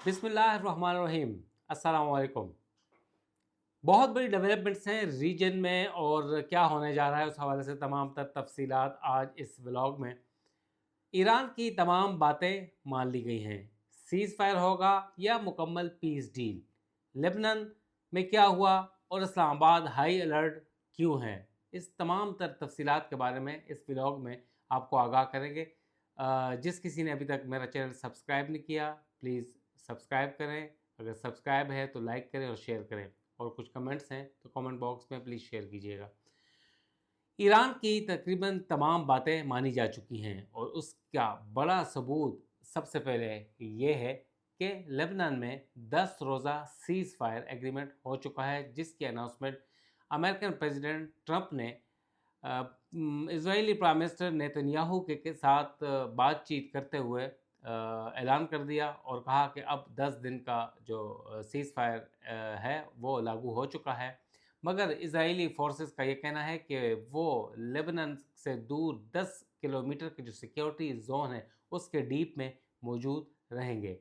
बिस्मिल्लाहिर्रहमानिर्रहीम, अस्सलाम वालेकुम। बहुत बड़ी डेवलपमेंट्स हैं रीजन में और क्या होने जा रहा है उस हवाले से तमाम तर तफसीलात आज इस व्लॉग में। ईरान की तमाम बातें मान ली गई हैं। सीज़ फायर होगा या मुकम्मल पीस डील, लेबनान में क्या हुआ और इस्लामाबाद हाई अलर्ट क्यों है, इस तमाम तर तफसीलात के बारे में इस व्लॉग में आपको आगाह करेंगे। जिस किसी ने अभी तक मेरा चैनल सब्सक्राइब नहीं किया, प्लीज़ सब्सक्राइब करें। अगर सब्सक्राइब है तो लाइक करें और शेयर करें, और कुछ कमेंट्स हैं तो कमेंट बॉक्स में प्लीज़ शेयर कीजिएगा। ईरान की तकरीबन तमाम बातें मानी जा चुकी हैं और उसका बड़ा सबूत सबसे पहले ये है कि लेबनान में 10 रोज़ा सीज़ फायर एग्रीमेंट हो चुका है, जिसकी अनाउंसमेंट अमेरिकन प्रेसिडेंट ट्रंप ने इजरायली प्राइम मिनिस्टर नेतन्याहू के साथ बातचीत करते हुए ऐलान कर दिया और कहा कि अब 10 दिन का जो सीज़ फायर है वो लागू हो चुका है। मगर इजरायली फोर्सेस का ये कहना है कि वो लेबनान से दूर 10 किलोमीटर की जो सिक्योरिटी जोन है उसके डीप में मौजूद रहेंगे।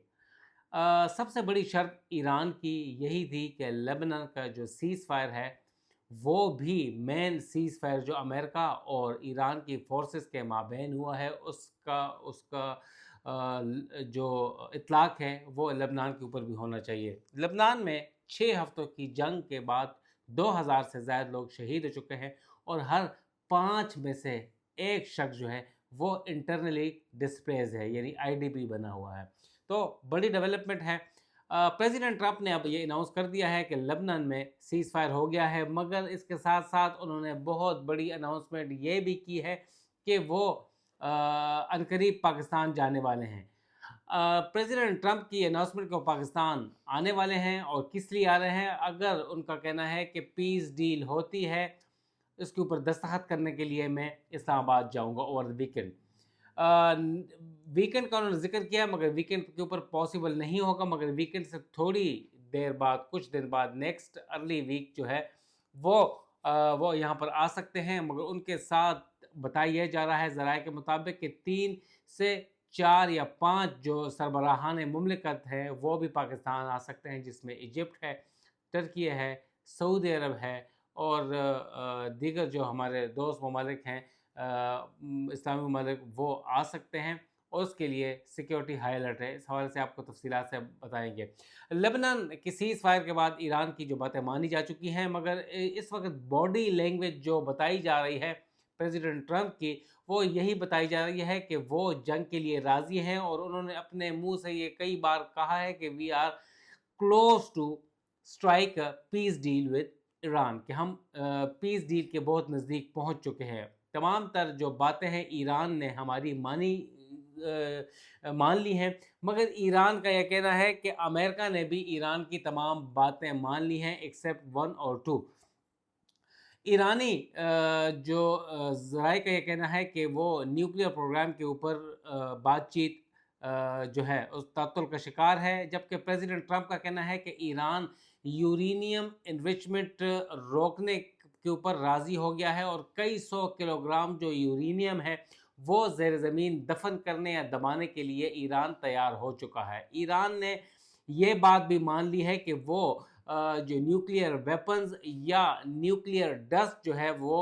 सबसे बड़ी शर्त ईरान की यही थी कि लेबनान का जो सीज़ फायर है वो भी मेन सीज़ फायर जो अमेरिका और ईरान की फोर्सेस के माबैन हुआ है उसका उसका जो इतलाक़ है वो लेबनान के ऊपर भी होना चाहिए। लेबनान में 6 हफ्तों की जंग के बाद 2000 से ज़्यादा लोग शहीद हो चुके हैं और हर 5 में से एक शख्स जो है वो इंटरनली डिस्प्लेस है, यानी आईडीपी बना हुआ है। तो बड़ी डेवलपमेंट है। प्रेसिडेंट ट्रंप ने अब ये अनाउंस कर दिया है कि लेबनान में सीज़ फायर हो गया है, मगर इसके साथ साथ उन्होंने बहुत बड़ी अनाउंसमेंट ये भी की है कि वो अनकरीब पाकिस्तान जाने वाले हैं। प्रेसिडेंट ट्रंप की अनाउंसमेंट को पाकिस्तान आने वाले हैं और किस लिए आ रहे हैं, अगर उनका कहना है कि पीस डील होती है इसके ऊपर दस्तखत करने के लिए मैं इस्लामाबाद जाऊंगा ओवर द वीकेंड। वीकेंड का उन्होंने जिक्र किया, मगर वीकेंड के ऊपर पॉसिबल नहीं होगा, मगर वीकेंड से थोड़ी देर बाद, कुछ दिन बाद, नेक्स्ट अर्ली वीक जो है वो यहाँ पर आ सकते हैं। मगर उनके साथ बताया जा रहा है ज़राए के मुताबिक कि 3 से 4 या 5 जो सरबराहान मुमलिकत हैं वो भी पाकिस्तान आ सकते हैं, जिसमें इजिप्ट है, टर्की है, सऊदी अरब है और दीगर जो हमारे दोस्त ममालिक हैं इस्लामी ममालिक वो आ सकते हैं, और उसके लिए सिक्योरिटी हाई अलर्ट है। इस हवाले से आपको तफसीलात से बताएंगे। लेबनान की सीज़ फायर के बाद ईरान की जो बातें मानी जा चुकी हैं, मगर इस वक्त बॉडी लैंग्वेज जो बताई जा रही है प्रेसिडेंट ट्रंप की, वो यही बताई जा रही है कि वो जंग के लिए राज़ी हैं, और उन्होंने अपने मुंह से ये कई बार कहा है कि we are close to strike a peace deal with Iran, कि हम पीस डील के बहुत नज़दीक पहुंच चुके हैं। तमाम तर जो बातें हैं ईरान ने हमारी मान ली हैं, मगर ईरान का यह कहना है कि अमेरिका ने भी ईरान की तमाम बातें मान ली हैं एक्सेप्ट 1 और 2। ईरानी जो ज़राए का यह कहना है कि वो न्यूक्लियर प्रोग्राम के ऊपर बातचीत जो है उस तातुल का शिकार है, जबकि प्रेसिडेंट ट्रंप का कहना है कि ईरान यूरेनियम इन्रिचमेंट रोकने के ऊपर राज़ी हो गया है और कई 100 किलोग्राम जो यूरेनियम है वो ज़ेर ज़मीन दफन करने या दबाने के लिए ईरान तैयार हो चुका है। ईरान ने ये बात भी मान ली है कि वो जो न्यूक्लियर वेपन्स या न्यूक्लियर डस्ट जो है वो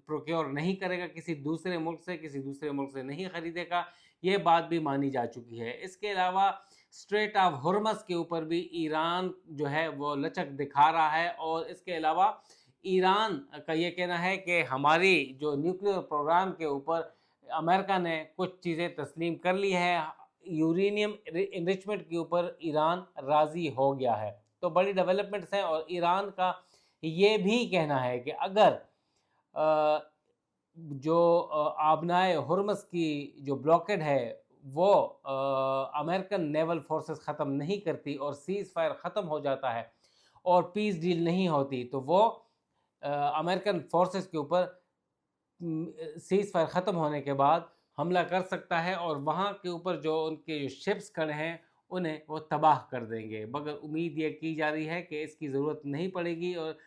प्रोक्योर नहीं करेगा किसी दूसरे मुल्क से नहीं ख़रीदेगा, ये बात भी मानी जा चुकी है। इसके अलावा स्ट्रेट ऑफ हॉर्मज़ के ऊपर भी ईरान जो है वो लचक दिखा रहा है, और इसके अलावा ईरान का ये कहना है कि हमारी जो न्यूक्लियर प्रोग्राम के ऊपर अमेरिका ने कुछ चीज़ें तस्लीम कर ली है, यूरेनियम इनरिचमेंट के ऊपर ईरान राज़ी हो गया है। तो बड़ी डेवलपमेंट्स हैं, और ईरान का ये भी कहना है कि अगर जो आबनाए हुर्मस की जो ब्लॉकेड है वो अमेरिकन नेवल फोर्सेस ख़त्म नहीं करती और सीज़ फायर ख़त्म हो जाता है और पीस डील नहीं होती, तो वो अमेरिकन फोर्सेस के ऊपर सीज़ फायर ख़त्म होने के बाद हमला कर सकता है, और वहाँ के ऊपर जो उनके जो शिप्स खड़े हैं उन्हें वो तबाह कर देंगे। मगर उम्मीद ये की जा रही है कि इसकी ज़रूरत नहीं पड़ेगी, और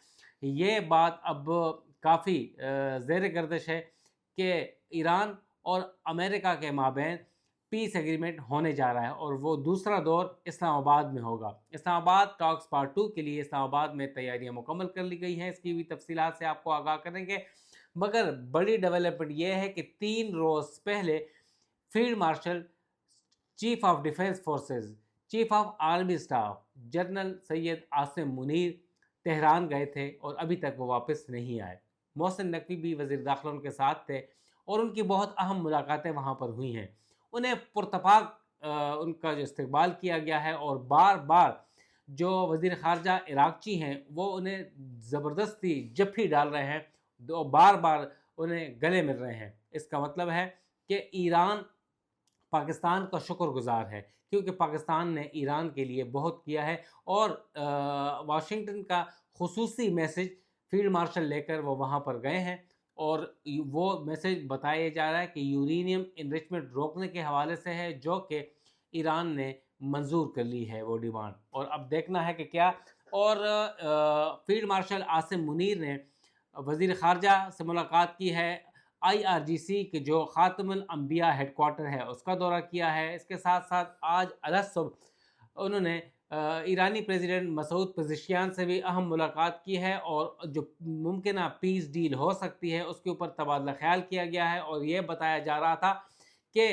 ये बात अब काफ़ी ज़ेर गर्दिश है कि ईरान और अमेरिका के माबैन पीस एग्रीमेंट होने जा रहा है और वो दूसरा दौर इस्लामाबाद में होगा। इस्लामाबाद टॉक्स पार्ट 2 के लिए इस्लामाबाद में तैयारियां मुकम्मल कर ली गई हैं, इसकी भी तफसीलात से आपको आगाह करेंगे। मगर बड़ी डेवलपमेंट ये है कि 3 रोज़ पहले field marshal, chief of defence forces, chief of army staff general Syed Asim Munir Tehran गए थे और अभी तक वो वापस नहीं आए। मोहसिन नकवी भी वज़ीर दाखिला उनके साथ थे और उनकी बहुत अहम मुलाकातें वहाँ पर हुई हैं। उन्हें पुरतपाक उनका जो इस्तकबाल किया गया है और बार बार जो वज़ीर ख़ारजा इराक़ची हैं वो उन्हें ज़बरदस्ती जप्फी डाल रहे हैं, बार बार उन्हें गले मिल रहे हैं। इसका मतलब है कि ईरान पाकिस्तान का शुक्रगुज़ार है, क्योंकि पाकिस्तान ने ईरान के लिए बहुत किया है और वाशिंगटन का खुसूसी मैसेज फील्ड मार्शल लेकर वो वहाँ पर गए हैं और वो मैसेज बताया जा रहा है कि यूरेनियम इनरिचमेंट रोकने के हवाले से है, जो कि ईरान ने मंजूर कर ली है वो डिमांड। और अब देखना है कि क्या। और फील्ड मार्शल आसिम मुनीर ने वज़ीर ख़ारजा से मुलाकात की है, IRGC के जो ख़ातमुल अंबिया हेडक्वार्टर है उसका दौरा किया है। इसके साथ साथ आज अलग सुबह उन्होंने ईरानी प्रेसिडेंट मसूद पेज़ेश्कियान से भी अहम मुलाकात की है और जो मुमकिन पीस डील हो सकती है उसके ऊपर तबादला ख्याल किया गया है। और ये बताया जा रहा था कि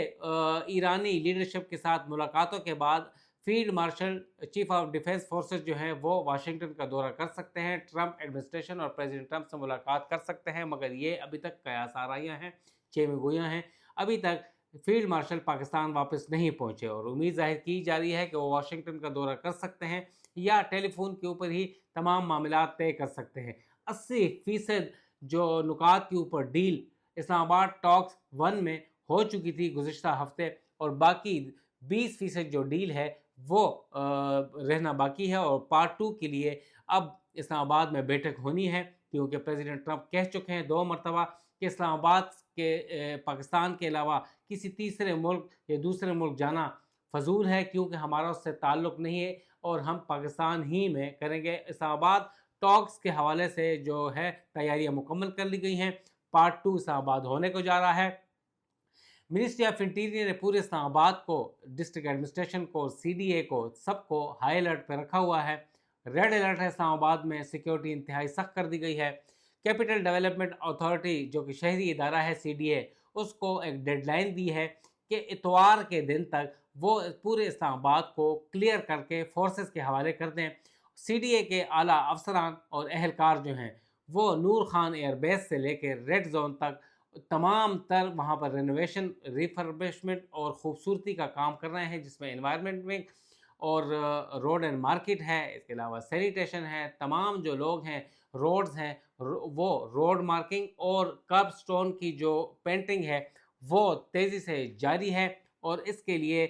ईरानी लीडरशिप के साथ मुलाकातों के बाद field marshal, chief of defence forces जो हैं वो वाशिंगटन का दौरा कर सकते हैं, ट्रंप एडमिनिस्ट्रेशन और प्रेसिडेंट ट्रंप से मुलाकात कर सकते हैं। मगर ये अभी तक कयास आराइयाँ हैं, चेमगोइयाँ हैं। अभी तक फील्ड मार्शल पाकिस्तान वापस नहीं पहुँचे और उम्मीद जाहिर की जा रही है कि वो वाशिंगटन का दौरा कर सकते हैं या टेलीफोन के ऊपर ही तमाम मामलात तय कर सकते हैं। 80% जो नुकात के ऊपर डील इस्लामाबाद टॉक्स 1 में हो चुकी थी गुज़िश्ता हफ्ते, और बाकी 20% जो डील है वो रहना बाकी है। और पार्ट 2 के लिए अब इस्लामाबाद में बैठक होनी है, क्योंकि प्रेसिडेंट ट्रंप कह चुके हैं 2 मरतबा कि इस्लामाबाद के पाकिस्तान के अलावा किसी तीसरे मुल्क या दूसरे मुल्क जाना फजूल है, क्योंकि हमारा उससे ताल्लुक़ नहीं है और हम पाकिस्तान ही में करेंगे। इस्लामाबाद टॉक्स के हवाले से जो है तैयारियां मुकम्मल कर ली गई हैं। पार्ट 2 इस्लामाबाद होने को जा रहा है। मिनिस्ट्री ऑफ इंटीरियर ने पूरे इस्लामाबाद को, डिस्ट्रिक्ट एडमिनिस्ट्रेशन को, CDA को, सबको हाई अलर्ट पर रखा हुआ है। रेड अलर्ट है इस्लामाबाद में, सिक्योरिटी इंतहाई सख्त कर दी गई है। कैपिटल डेवलपमेंट अथॉरिटी जो कि शहरी इदारा है CDA, उसको एक डेडलाइन दी है कि इतवार के दिन तक वो पूरे इस्लामाबाद को क्लियर करके फोर्सेस के हवाले कर दें। CDA के आला अफसरान और अहलकार जो हैं वो नूर खान एयरबेस से लेकर रेड जोन तक तमाम तर वहाँ पर रेनोवेशन, रिफर्बिशमेंट और ख़ूबसूरती का काम कर रहे हैं, जिसमें एनवायरनमेंट में और रोड एंड मार्केट है, इसके अलावा सैनिटेशन है। तमाम जो लोग हैं, रोड्स हैं, वो रोड मार्किंग और कर्ब स्टोन की जो पेंटिंग है वो तेज़ी से जारी है। और इसके लिए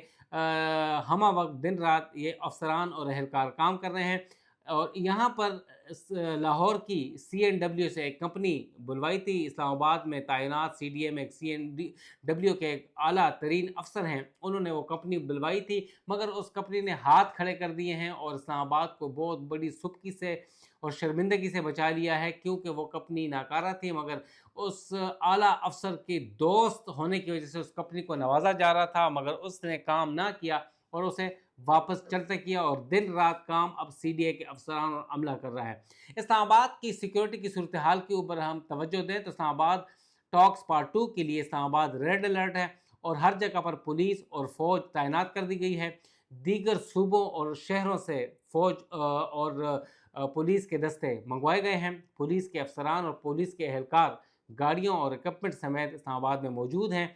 हमा वक्त दिन रात ये अफसरान और अहलकार काम कर रहे हैं। और यहाँ पर लाहौर की CNW से एक कंपनी बुलवाई थी। इस्लामाबाद में तैनात CDA में एक CNW के एक आला तरीन अफसर हैं, उन्होंने वो कंपनी बुलवाई थी, मगर उस कंपनी ने हाथ खड़े कर दिए हैं और इस्लामाबाद को बहुत बड़ी सुबकी से और शर्मिंदगी से बचा लिया है, क्योंकि वो कंपनी नाकारा थी। मगर उस आला अफसर के दोस्त होने की वजह से उस कंपनी को नवाजा जा रहा था, मगर उसने काम ना किया और उसे वापस चलते किया और दिन रात काम अब CDA के अफसरान और अमला कर रहा है। इस्लामाबाद की सिक्योरिटी की सूरत हाल के ऊपर हम तवज्जो दें तो इस्लामाबाद टॉक्स पार्ट 2 के लिए इस्लामाबाद रेड अलर्ट है और हर जगह पर पुलिस और फ़ौज तैनात कर दी गई है। दीगर सूबों और शहरों से फ़ौज और पुलिस के दस्ते मंगवाए गए हैं। पुलिस के अफसरान और पुलिस के एहलकार गाड़ियों और इक्विपमेंट समेत इस्लामाबाद में मौजूद हैं।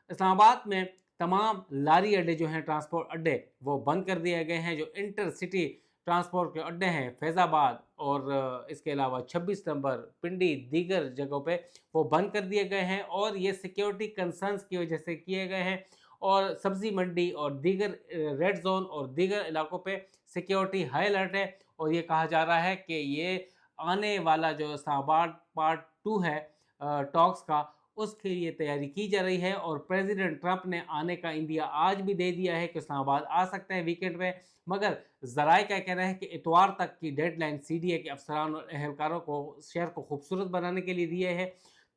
इस्लामाबाद में तमाम लारी अड्डे जो हैं, ट्रांसपोर्ट अड्डे, वो बंद कर दिए गए हैं। जो इंटर सिटी ट्रांसपोर्ट के अड्डे हैं फैज़ाबाद और इसके अलावा 26 नंबर, पिंडी, दीगर जगहों पे वो बंद कर दिए गए हैं और ये सिक्योरिटी कंसर्न्स की वजह से किए गए हैं। और सब्ज़ी मंडी और दीगर रेड जोन और दीगर इलाकों पे सिक्योरिटी हाई अलर्ट है। और ये कहा जा रहा है कि ये आने वाला जो इस्लामाबाद पार्ट 2 है टॉक्स का, उसके लिए तैयारी की जा रही है। और प्रेसिडेंट ट्रंप ने आने का इंडिया आज भी दे दिया है कि इस्लामाबाद आ सकते हैं वीकेंड में। मगर ज़राए क्या कहना है कि इतवार तक की डेडलाइन CDA के अफसरान और अहलकारों को शहर को खूबसूरत बनाने के लिए दिए है।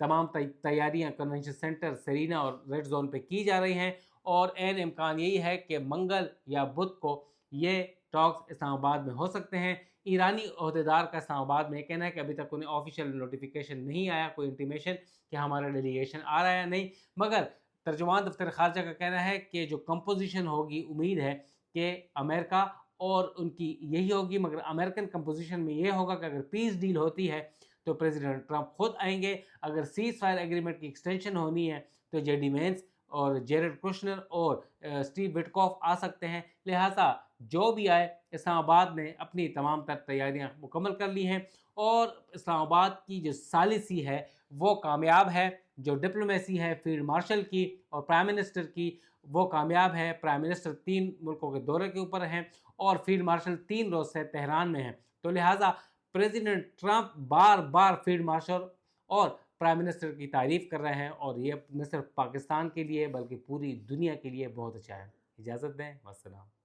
तमाम तैयारियां कन्वेंशन सेंटर, सेरीना और रेड जोन पे की जा रही हैं اور عین امکان یہی ہے کہ منگل یا بدھ کو یہ ٹاکس اسلام آباد میں ہو سکتے ہیں۔ ایرانی عہدیدار کا اسلام آباد میں یہ کہنا ہے کہ ابھی تک انہیں آفیشیل نوٹیفیکیشن نہیں آیا، کوئی انٹیمیشن کہ ہمارا ڈیلیگیشن آ رہا ہے یا نہیں، مگر ترجمان دفتر خارجہ کا کہنا ہے کہ جو کمپوزیشن ہوگی امید ہے کہ امریکہ اور ان کی یہی ہوگی، مگر امریکن کمپوزیشن میں یہ ہوگا کہ اگر پیس ڈیل ہوتی ہے تو پریزیڈنٹ ٹرمپ خود آئیں گے، اگر سیز فائر ایگریمنٹ کی ایکسٹینشن ہونی ہے تو جے ڈی وینس اور جیرڈ کوشنر اور اسٹیو وٹکوف آ سکتے ہیں۔ لہٰذا جو بھی آئے، اسلام آباد نے اپنی تمام تر تیاریاں مکمل کر لی ہیں اور اسلام آباد کی جو ثالثی ہے وہ کامیاب ہے، جو ڈپلومیسی ہے فیلڈ مارشل کی اور پرائم منسٹر کی وہ کامیاب ہے۔ پرائم منسٹر 3 ملکوں کے دورے کے اوپر ہیں اور فیلڈ مارشل 3 روز سے تہران میں ہیں، تو لہٰذا پریزیڈنٹ ٹرمپ بار بار فیلڈ مارشل اور پرائم منسٹر کی تعریف کر رہے ہیں، اور یہ نہ صرف پاکستان کے لیے بلکہ پوری دنیا کے لیے بہت اچھا ہے۔ اجازت دیں، والسلام۔